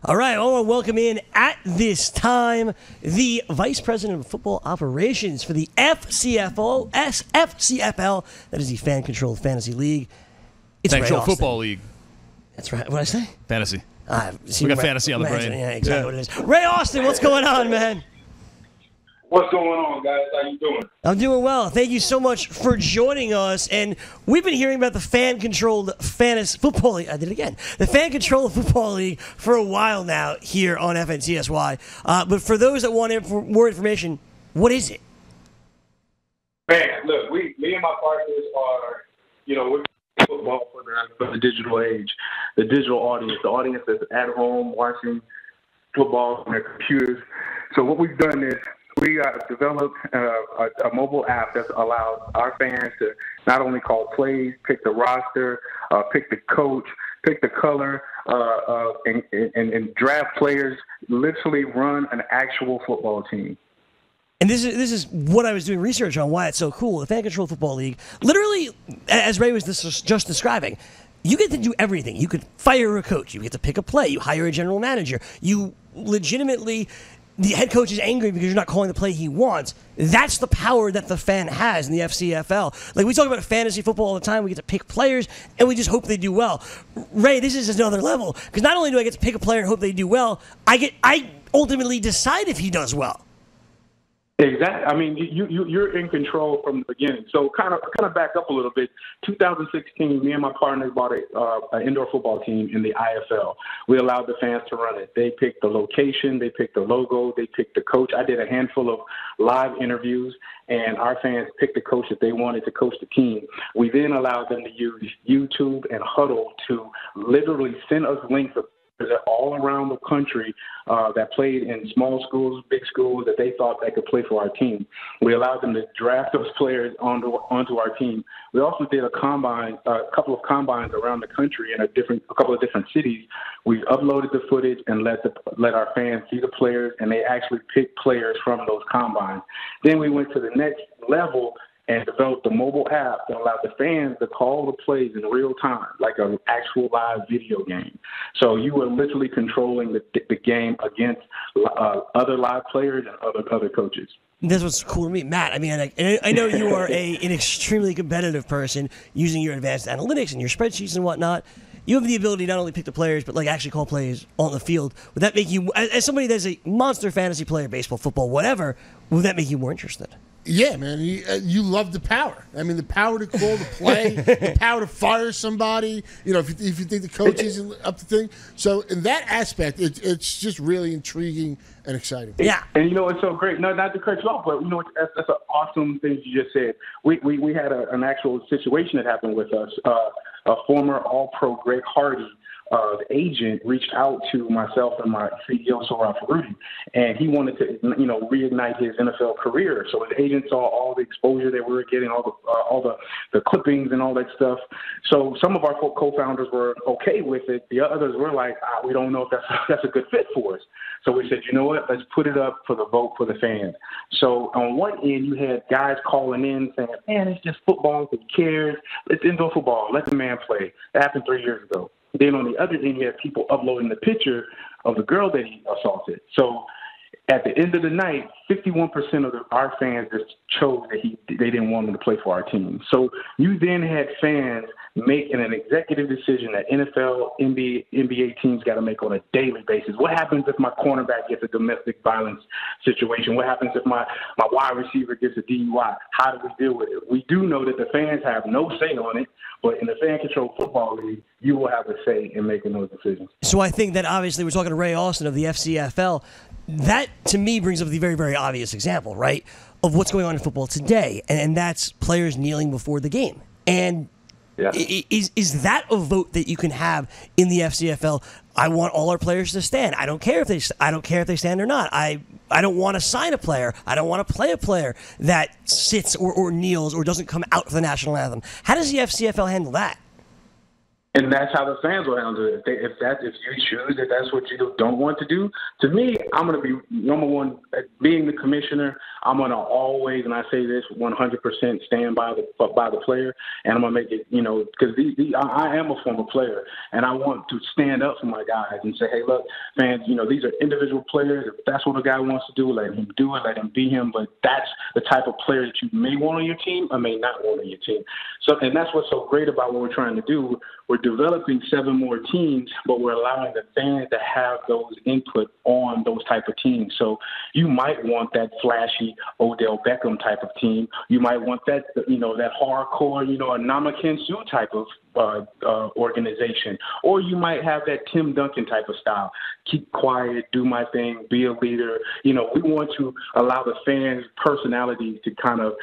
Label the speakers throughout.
Speaker 1: All right, I want to welcome in at this time the Vice President of Football Operations for the FCFL. That is the Fan Controlled Fantasy League. It's
Speaker 2: Fan Controlled
Speaker 1: Ray Austin.
Speaker 2: Football League.
Speaker 1: That's right. What did I say?
Speaker 2: Fantasy.
Speaker 1: See,
Speaker 2: We got fantasy on the brain.
Speaker 1: Yeah, exactly what it is. Ray Austin, what's going on, man?
Speaker 3: What's going on, guys? How you doing?
Speaker 1: I'm doing well. Thank you so much for joining us. And we've been hearing about the Fan-Controlled Fantasy Football League. I did it again. The Fan-Controlled Football League for a while now here on FNCSY. But for those that want more information, what is it?
Speaker 3: Man, look, me and my partners are, we're football for the digital age, the digital audience, the audience that's at home watching football on their computers. So what we've done is we developed a mobile app that allows our fans to not only call plays, pick the roster, pick the coach, pick the color, and draft players, literally run an actual football team.
Speaker 1: And this is what I was doing research on, why it's so cool. The Fan Control Football League, literally, as Ray was just describing, you get to do everything. You could fire a coach. You get to pick a play. You hire a general manager. You legitimately, the head coach is angry because you're not calling the play he wants. That's the power that the fan has in the FCFL. Like, we talk about fantasy football all the time. We get to pick players, and we just hope they do well. Ray, this is another level, because not only do I get to pick a player and hope they do well, I ultimately decide if he does well.
Speaker 3: Exactly. I mean, you're in control from the beginning. So kind of back up a little bit. 2016, me and my partners bought an indoor football team in the IFL. We allowed the fans to run it. They picked the location, they picked the logo, they picked the coach. I did a handful of live interviews, and our fans picked the coach that they wanted to coach the team. We then allowed them to use YouTube and Huddle to literally send us links of all around the country that played in small schools, big schools, that they thought they could play for our team. We allowed them to draft those players onto our team. We also did a couple of combines around the country in a couple of different cities. We uploaded the footage and let our fans see the players, and they actually picked players from those combines. Then we went to the next level and developed a mobile app that allowed the fans to call the plays in real time, like an actual live video game. So you were literally controlling the game against other live players and other coaches.
Speaker 1: That's what's cool to me. Matt, I mean, I know you are an extremely competitive person using your advanced analytics and your spreadsheets and whatnot. You have the ability to not only pick the players, but actually call plays on the field. Would that make you, as somebody that's a monster fantasy player, baseball, football, whatever, would that make you more interested?
Speaker 4: Yeah, man. You love the power. I mean, the power to call the play, the power to fire somebody. If you think the coach isn't up to thing. So in that aspect, it's just really intriguing and exciting.
Speaker 1: Yeah.
Speaker 3: And it's so great. No, not to cut you off, but that's an awesome thing you just said. We had an actual situation that happened with us. A former All-Pro Greg Hardy, the agent, reached out to myself and my CEO, Soraf Rudy, and he wanted to, reignite his NFL career. So his agent saw all the exposure that we were getting, all the clippings and all that stuff. So some of our co-founders were okay with it. The others were like, we don't know if that's a good fit for us. So we said, you know what, let's put it up for the vote for the fans. So on one end, you had guys calling in saying, man, it's just football. Who cares? It's indoor football. Let the man play. That happened 3 years ago. Then on the other end, you have people uploading the picture of the girl that he assaulted. So at the end of the night, 51% of our fans just chose that they didn't want him to play for our team. So you then had fans making an executive decision that NFL, NBA teams got to make on a daily basis. What happens if my cornerback gets a domestic violence situation? What happens if my wide receiver gets a DUI? How do we deal with it? We do know that the fans have no say on it, but in the Fan Control Football League, you will have a say in making those decisions.
Speaker 1: So I think that obviously we're talking to Ray Austin of the FCFL. That, to me, brings up the very, very obvious example, right, of what's going on in football today, and that's players kneeling before the game. And
Speaker 3: yeah.
Speaker 1: Is that a vote that you can have in the FCFL? I want all our players to stand. I don't care if they stand or not. I don't want to sign a player. I don't want to play a player that sits or kneels or doesn't come out for the national anthem. How does the FCFL handle that?
Speaker 3: And that's how the fans will handle it. If you choose that that's what you don't want to do, to me, I'm going to be number one. Being the commissioner, I'm going to always, and I say this 100%, stand by the player, and I'm going to make it, because I am a former player, and I want to stand up for my guys and say, hey, look, fans, these are individual players. If that's what a guy wants to do, let him do it, let him be him. But that's the type of player that you may want on your team or may not want on your team. So, and that's what's so great about what we're trying to do. We're developing 7 more teams, but we're allowing the fans to have those input on those type of teams. So you might want that flashy Odell Beckham type of team. You might want that, that hardcore, a Namakan Suh type of organization. Or you might have that Tim Duncan type of style. Keep quiet, do my thing, be a leader. We want to allow the fans' personalities to kind of,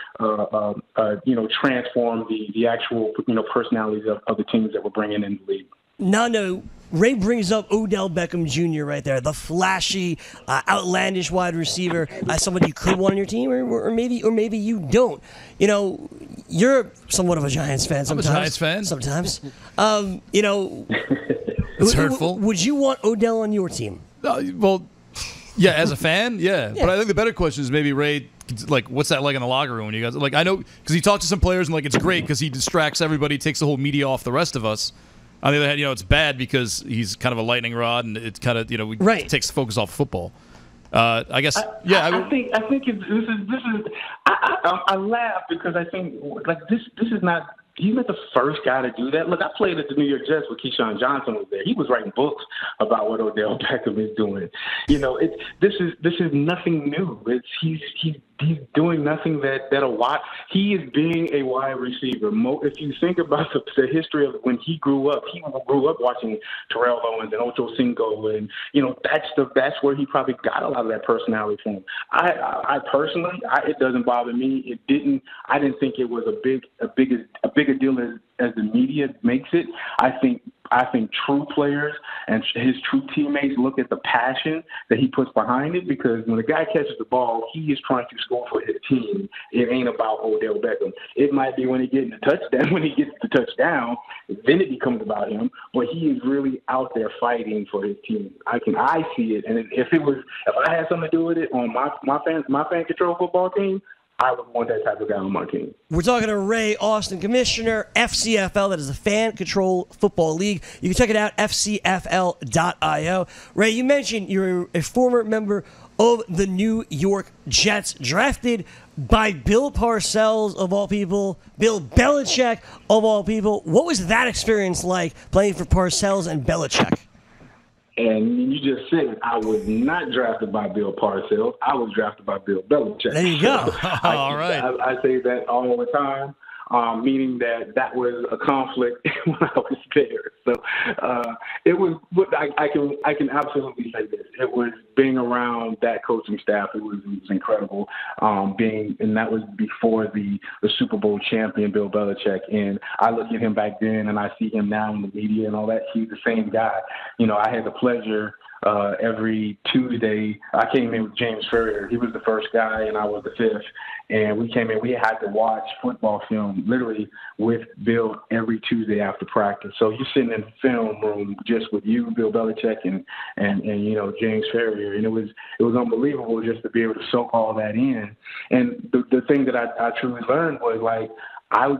Speaker 3: transform the actual, personalities of the teams that we're bringing in the league.
Speaker 1: No, Ray brings up Odell Beckham Jr. right there, the flashy, outlandish wide receiver, somebody you could want on your team, or maybe you don't. You're somewhat of a Giants fan sometimes.
Speaker 2: I'm a Giants fan.
Speaker 1: Sometimes.
Speaker 2: It's hurtful.
Speaker 1: Would you want Odell on your team?
Speaker 2: Well, yeah, as a fan, yeah. But I think the better question is maybe, Ray, what's that like in the locker room when you guys, I know, because he talks to some players and, it's great because he distracts everybody, takes the whole media off the rest of us. On the other hand, it's bad because he's kind of a lightning rod, and it's kind of, takes the focus off football. I guess,
Speaker 3: I think I laugh because I think this is not. He's not the first guy to do that. Look, I played at the New York Jets when Keyshawn Johnson was there. He was writing books about what Odell Beckham is doing. This is nothing new. He's doing nothing that'll watch. He is being a wide receiver. If you think about the history of when he grew up watching Terrell Owens and Ocho Cinco, and that's where he probably got a lot of that personality from. I personally, it doesn't bother me. I didn't think it was a bigger deal as the media makes it. I think true players and his true teammates look at the passion that he puts behind it, because when a guy catches the ball, he is trying to score for his team. It ain't about Odell Beckham. It might be when he gets the touchdown, then it becomes about him. But he is really out there fighting for his team. I see it, and if I had something to do with it on my fan control football team, I would want that type of guy on my team.
Speaker 1: We're talking to Ray Austin, Commissioner, FCFL. That is the Fan Control Football League. You can check it out, fcfl.io. Ray, you mentioned you're a former member of the New York Jets, drafted by Bill Parcells, of all people, Bill Belichick, of all people. What was that experience like, playing for Parcells and Belichick?
Speaker 3: And you just said I was not drafted by Bill Parcells. I was drafted by Bill Belichick.
Speaker 1: There you go.
Speaker 2: All right.
Speaker 3: I say that all the time, meaning that was a conflict when I was there. So it was. I can absolutely say this. It was being around that coaching staff. It was incredible. And that was before the Super Bowl champion Bill Belichick. And I look at him back then, and I see him now in the media and all that. He's the same guy. I had the pleasure. Every Tuesday, I came in with James Ferrier. He was the first guy, and I was the fifth. And we came in. We had to watch football film literally with Bill every Tuesday after practice. So you're sitting in the film room just with you, Bill Belichick, and James Ferrier, and it was unbelievable just to be able to soak all that in. And the thing that I truly learned was as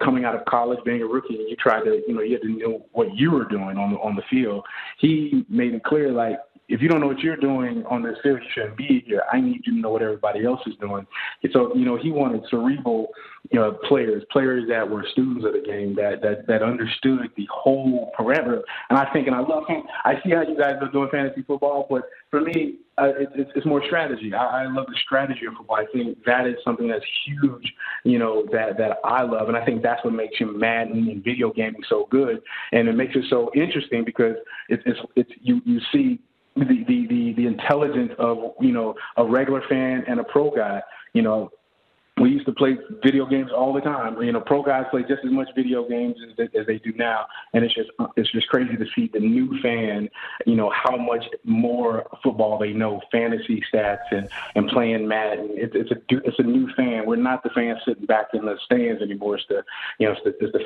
Speaker 3: coming out of college, being a rookie, you tried to, you had to know what you were doing on the field. He made it clear, if you don't know what you're doing on this field, you shouldn't be here. I need you to know what everybody else is doing. And so, he wanted cerebral, players that were students of the game, that understood the whole parameter. And I love him. I see how you guys are doing fantasy football, but for me, it's more strategy. I love the strategy of football. I think that is something that's huge, that I love. And I think that's what makes him Madden and video gaming so good. And it makes it so interesting because you see the intelligence of, a regular fan and a pro guy. we used to play video games all the time. You know, pro guys play just as much video games as they do now, and it's just crazy to see the new fan. You know how much more football they know, fantasy stats and playing Madden. It's a new fan. We're not the fan sitting back in the stands anymore. It's the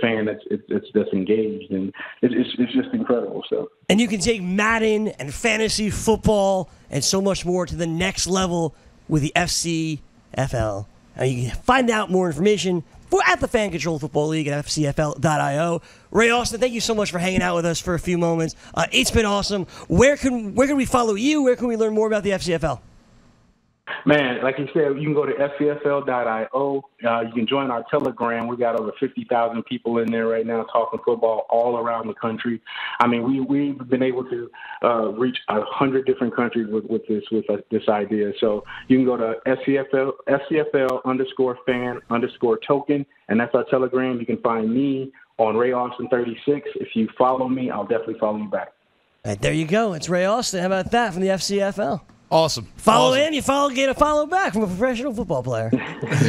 Speaker 3: fan that's engaged, and it's just incredible. So.
Speaker 1: And you can take Madden and fantasy football and so much more to the next level with the FCFL. You can find out more information at the Fan Control Football League at FCFL.io. Ray Austin, thank you so much for hanging out with us for a few moments. It's been awesome. Where can we follow you? Where can we learn more about the FCFL?
Speaker 3: Man, like you said, you can go to FCFL.io. You can join our Telegram. We got over 50,000 people in there right now talking football all around the country. I mean, we've been able to reach 100 different countries with this idea. So you can go to FCFL_fan_token, and that's our Telegram. You can find me on Ray Austin 36. If you follow me, I'll definitely follow you back.
Speaker 1: Right, there you go. It's Ray Austin. How about that from the FCFL?
Speaker 2: Awesome.
Speaker 1: Follow
Speaker 2: awesome.
Speaker 1: in, you get a follow back from a professional football player.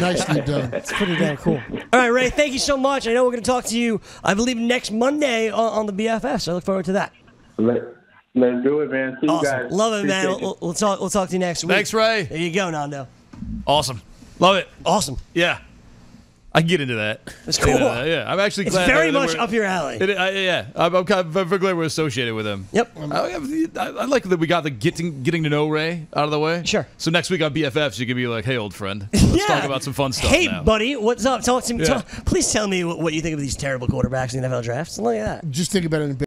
Speaker 4: Nicely done.
Speaker 1: That's pretty damn cool. All right, Ray, thank you so much. I know we're going to talk to you, I believe, next Monday on the BFF, so I look forward to that.
Speaker 3: Let's do it, man. See
Speaker 1: Awesome.
Speaker 3: you guys.
Speaker 1: Love it, man. We'll talk to you next week.
Speaker 2: Thanks, Ray.
Speaker 1: There you go, Nando.
Speaker 2: Awesome. Love it.
Speaker 1: Awesome.
Speaker 2: Yeah. I can get into that.
Speaker 1: It's cool.
Speaker 2: Yeah, I'm actually glad.
Speaker 1: It's very much up your alley.
Speaker 2: Yeah, I'm kind of very glad we're associated with him.
Speaker 1: Yep.
Speaker 2: I like that we got the getting to know Ray out of the way.
Speaker 1: Sure.
Speaker 2: So next week on BFFs, you can be like, "Hey, old friend, let's talk about some fun stuff."
Speaker 1: Hey,
Speaker 2: now.
Speaker 1: buddy, what's up? Talk to me.
Speaker 2: Yeah.
Speaker 1: Please tell me what you think of these terrible quarterbacks in the NFL drafts. Look at that.
Speaker 4: Just think about it in